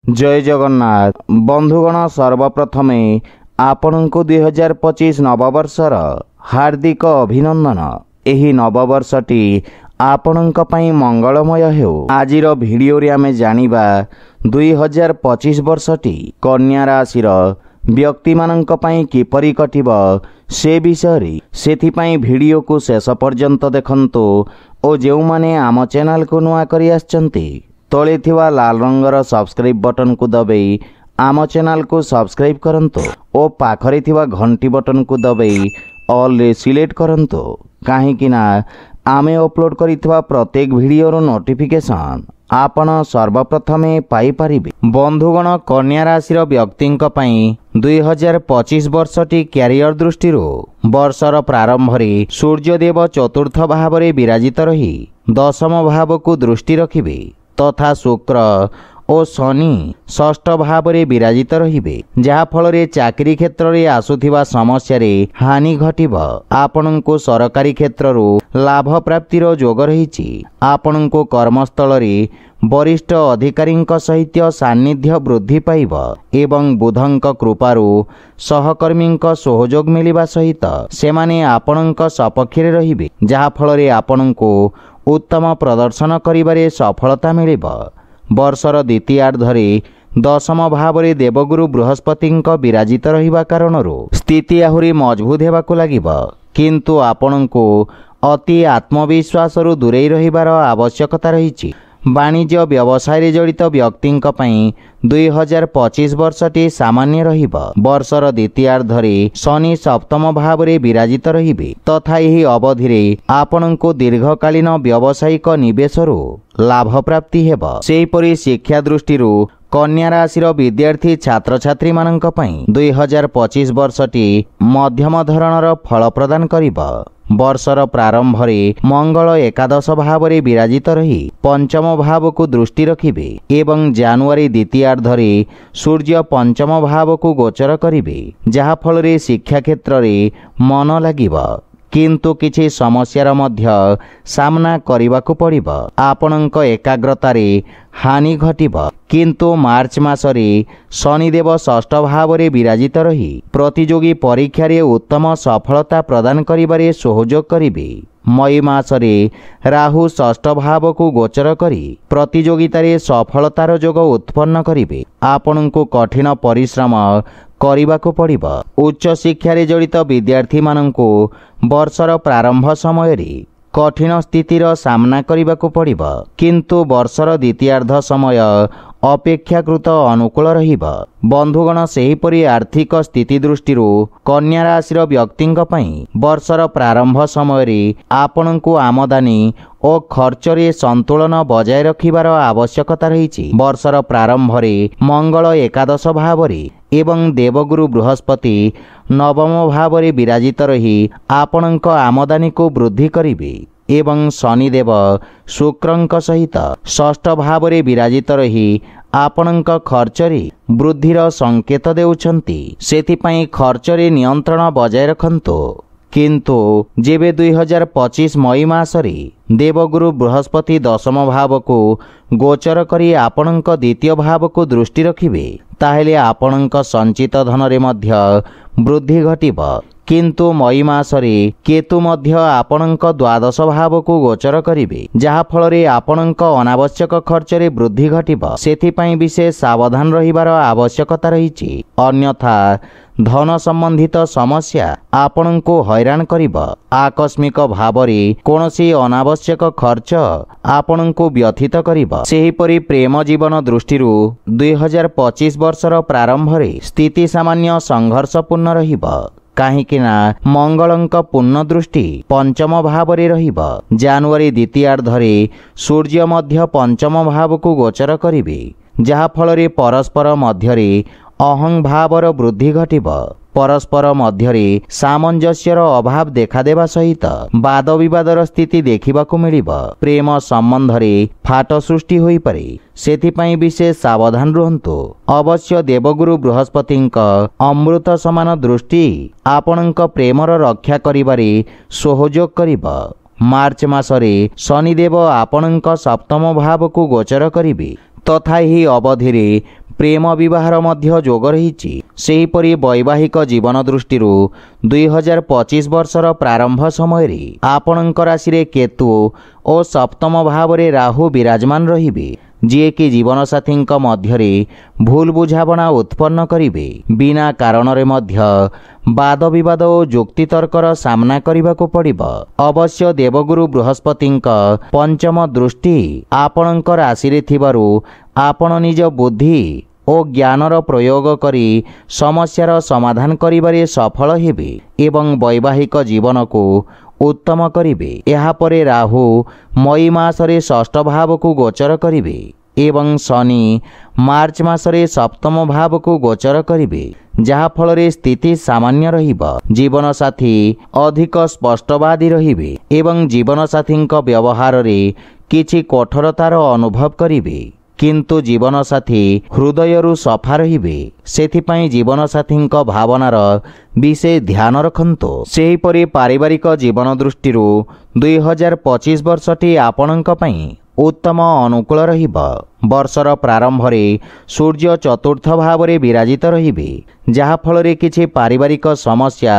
जय जगन्नाथ बंधुगण सर्वप्रथमे आपणको 2025 नववर्षर हार्दिक अभिनंदन। एही नववर्षटी आपणक पई मंगलमय हेउ। आजिर भिडियो रे आमे जानिबा 2025 वर्षटी कन्या राशिर व्यक्ति मानक पई किपरि कटिब से विषय सेथि पई भिडियो को शेष पर्यंत देखंतु ओ जेउ माने आम चैनल को नुआ करि आछंती तळे थिवा लाल रंगर सब्सक्राइब बटन को दबाई आम चैनल को सब्सक्राइब करंतु ओ पाखरे थिवा घंटी बटन को दबाई ऑल रे सिलेक्ट करंतु काहेकि ना आमे अपलोड करितवा प्रत्येक वीडियो रो नोटिफिकेशन आपण सर्वप्रथमे पाई परिबे। बंधुगण कन्या राशि व्यक्तिंक पई 2025 वर्षटी कैरियर दृष्टि वर्षर प्रारंभ रे सूर्यदेव चतुर्थ भाव रे विराजित रही दशम भाव को दृष्टि रखिबे तथा शुक्र और शनि षष्ठ भाव रे विराजित रहिबे जहा फल रे चाकरी क्षेत्र रे आसुथिबा समस्या रे हानि घटिब। आपनको सरकारी क्षेत्र रो लाभ प्राप्तिर जोग रहिछि। आपनको कर्मस्थल रे वरिष्ठ अधिकारींक सहित सान्निध्य वृद्धि पाइब एवं बुधंक कृपारु सहकर्मींक सहयोग मिलिबा सहित सेमाने आपनक सपक्ष रे रहिबे जहा फल रे आपनको उत्तम प्रदर्शन करिबारे सफलता मिलिब। वर्षर द्वितीयार्धरे दशम भाव रे देवगुरु बृहस्पतिंक विराजित रहिबा कारणरो स्थिति आहुरी मजबूत हेबाकु लागिब किंतु आपनको अति आत्मविश्वास रु दूरेई रहिबार आवश्यकता रहिछि। वाणिज्य व्यवसाय रे जड़ित व्यक्तिंक पई 2025 वर्षटी सामान्य रहिब। वर्षर द्वितीयार्धरे शनि सप्तम भाव रे विराजित रहिबे तथा एही अवधि रे आपनको दीर्घकालीन व्यावसायिक निवेशरु लाभ प्राप्ति हेब। सेहीपरि शिक्षा दृष्टिरु कन्या राशि विद्यार्थी छात्र छात्री मानक पई 2025 वर्षटी मध्यम धरणर फल प्रदान करिब। वर्षर प्रारंभ रे मंगल एकादश भाव रे विराजित रही पंचम भाव को दृष्टि रखिबे एवं जानुआरी द्वितीयार्धरे सूर्य पंचम भाव को गोचर करिबे जहा फल रे शिक्षा क्षेत्र रे मन लागिब किंतु किछि समस्यार मध्य सामना करिबाकु पड़िब। आपनक एकाग्रता रे हानि घटिब किंतु मार्च मासरे शनिदेव षष्ठ भाव रे विराजित रही प्रतियोगी परीक्षा रे उत्तम सफलता प्रदान करिबारे सहयोग करिबे। मई मासरे राहु षष्ठ भाव को गोचर करी प्रतियोगिता रे सफलतार जोग उत्पन्न करिबे। आपनकु कठिन परिश्रम करिबाकु पड़िब। उच्च शिक्षा रे जड़ित विद्यार्थी माननकु वर्षर प्रारंभ समय रे कठिन स्थितिर सामना करिबाकु पड़िब किंतु वर्षर द्वितीयार्ध समय अपेक्षाकृत अनुकूल रहिब। बंधुगण सेहीपरि आर्थिक स्थिति दृष्टिरु कन्या राशि व्यक्तिंक पई वर्षर प्रारंभ समय रे आपनकु आमदानी और खर्च रे संतुलन बजाय रखिबार आवश्यकता रहिछि। वर्षर प्रारंभ रे मंगल एकादश भाव रे एवं देवगुरु बृहस्पति नवम भाव रे विराजित रही आपनक आमदानी को वृद्धि करिबे एवं शनिदेव शुक्रंक सहित षष्ठ भाव रे विराजित रही आपनक खर्च रे वृद्धिर संकेत देउछंती। सेथिपई खर्च रे नियंत्रण बजाय रखंतो किंतु जेबे 2025 मई मासरे देवगुरु बृहस्पति दशम भाव को गोचर करी आपनक द्वितीय भाव को दृष्टि रखिबे ताहेले आपनक संचित धन रे मध्य वृद्धि घटिब किंतु मई मासरे केतु मध्य आपनक द्वादश भाव को गोचर करिबे जहा फल रे आपनक अनावश्यक खर्च रे वृद्धि घटिब। सेथिपई विशेष सावधान रहिबार आवश्यकता रहिछि अन्यथा धन संबंधित समस्या आपनको हैरान करिब। आकस्मिक भाव रे कोनोसी अनावश्यक खर्च आपनको व्यथित करिब। सेहीपरि प्रेम जीवन दृष्टिरु 2025 वर्षर प्रारंभ रे स्थिति सामान्य संघर्षपूर्ण रहिब काहेकि ना मंगलंक पूर्ण दृष्टि पंचम भाव रे रहिब। जानुआरी द्वितीयार्धरे सूर्य मध्य पंचम भाव को गोचर करिबे जहा फल रे परस्पर मध्य रे अहं भावर वृद्धि घटिब। परस्पर मध्यरे सामंजस्यर अभाव देखा देवा सहित वाद विवादर स्थिति देखिबाकु मिलिब। प्रेम संबंध रे फाट सृष्टि होई पारे सेथिपई विशेष सावधान रुहंतु। अवश्य देवगुरु बृहस्पतिंक अमृत समान दृष्टि आपणक प्रेमर रक्षा करिबारे सहयोग करिब। मार्च मासरे शनिदेव आपणक सप्तम भाव को गोचर करिबे तथा ही अवधि प्रेम विवाहर मध्य जोग रही। सेहीपरि वैवाहिक जीवन दृष्टि 2025 वर्षर प्रारंभ समय आपणक राशि रे केतु और सप्तम भाव रे राहु विराजमान रहिबे, जी कि जीवन साथी मध्य भूल बुझाणा उत्पन्न करिवे। बिना कारण रे मध्य वाद विवाद और जुक्तितर्कर सामना करने को पड़िबो। अवश्य देवगुरु बृहस्पति पंचम दृष्टि आपणक राशि रे थिबारु आपण निज बुद्धि और ज्ञानर प्रयोग करी समस्यार समाधान करिबारे सफल हेबे एवं वैवाहिक जीवन को उत्तम करिवे। एहा परे राहु मई मासरे षष्ठ भाव को गोचर करिवे एवं शनि मार्च मासरे सप्तम भाव को गोचर करिवे, जहा फल स्थिति सामान्य रहिबो। जीवन साथी अधिक स्पष्टवादी रहिबे एवं जीवन साथी व्यवहार रे किछि कठोरतार अनुभव करिवे, किंतु जीवन साथी हृदयरु सफा रहिबे। सेथिपाई जीवन साथी भावनार विशेष ध्यान रखंतु। सेहीपरि पारिवारिक जीवन दृष्टि 2025 वर्षटी आपणक पई उत्तम अनुकूल रहिबो। वर्षर प्रारंभ रे सूर्य चतुर्थ भाव रे विराजित रहिबे, जहा फल रे किछि पारिवारिक समस्या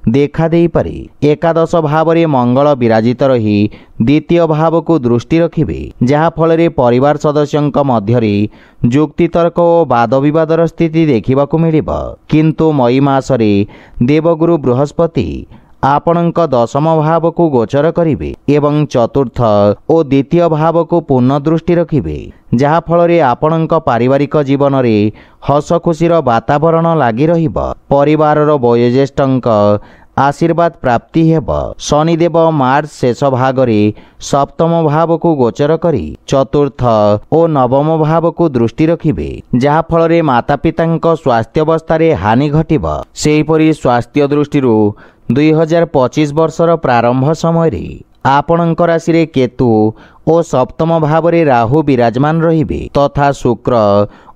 देखा देई पारे। एकादश भाव रे मंगल विराजित रही द्वितीय भाव को दृष्टि रखिबे, जहा फल रे परिवार सदस्यंक मध्य रे जुक्तितर्क और वाद विवादर स्थिति देखिबाकू मिलिबो। किंतु मई मासरे देवगुरु बृहस्पति आपणक दशम भाव को गोचर करिवे एवं चतुर्थ और द्वितीय भाव को पूर्ण दृष्टि रखिवे, जहा फल रे आपणक पारिवारिक जीवन रे हस खुशीर वातावरण लागि रहिबो। परिवारर वयोज्येष्ठंक आशीर्वाद प्राप्ति हेबो। शनिदेव मार्च शेष भाग रे सप्तम भाव को गोचर करी चतुर्थ और नवम भाव को दृष्टि रखिवे, जहा फल रे माता पितांक स्वास्थ्य अवस्था रे हानि घटिबो। सेहीपरि स्वास्थ्य दृष्टि 2025 वर्षर प्रारंभ समय आपणक राशि रे केतु और सप्तम भाव रे राहु विराजमान रहिबे तथा शुक्र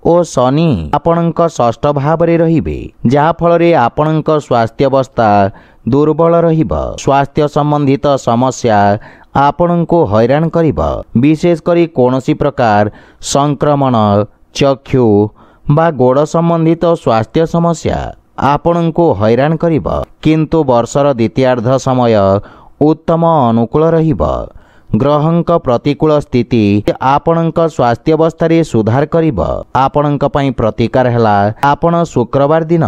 और शनि आपणक षष्ठ भाव रे रहिबे, जहा फल रे आपणक स्वास्थ्य अवस्था दुर्बल रहिबो। स्वास्थ्य संबंधित समस्या आपणको हैरान करिबो। विशेष करी कोनोसी प्रकार संक्रमण, चक्षु बा गोड़ संबंधित स्वास्थ्य समस्या आपणको हैरान करिबो, किंतु वर्षर द्वितीयार्ध समय उत्तम अनुकूल रहिबो। ग्रहंक प्रतिकूल स्थिति आपणक स्वास्थ्य अवस्था रे सुधार करिबो। आपणक पई प्रतिकार हैला आपण शुक्रवार दिन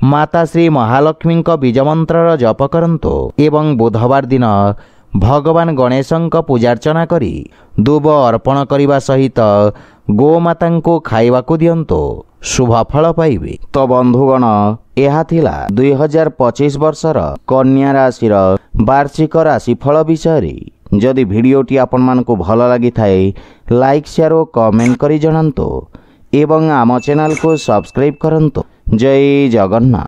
माता श्री महालक्ष्मी बीज मंत्र जप करंतु एवं बुधवार दिन भगवान गणेशंक पूजार्चना करी दुब अर्पण करने सहित गोमाता को खाइबाकू दियंतु, शुभ फल पाइबे। तो बंधुगण, यह थिला 2025 वर्षर कन्या राशि वार्षिक राशिफल विषय। जदि भिडियोटी आपण मानकु भल लगी थाए लाइक शेयर और कमेंट करी जणांतु एवं आम चैनल को सब्सक्राइब करंतु। जय जगन्नाथ।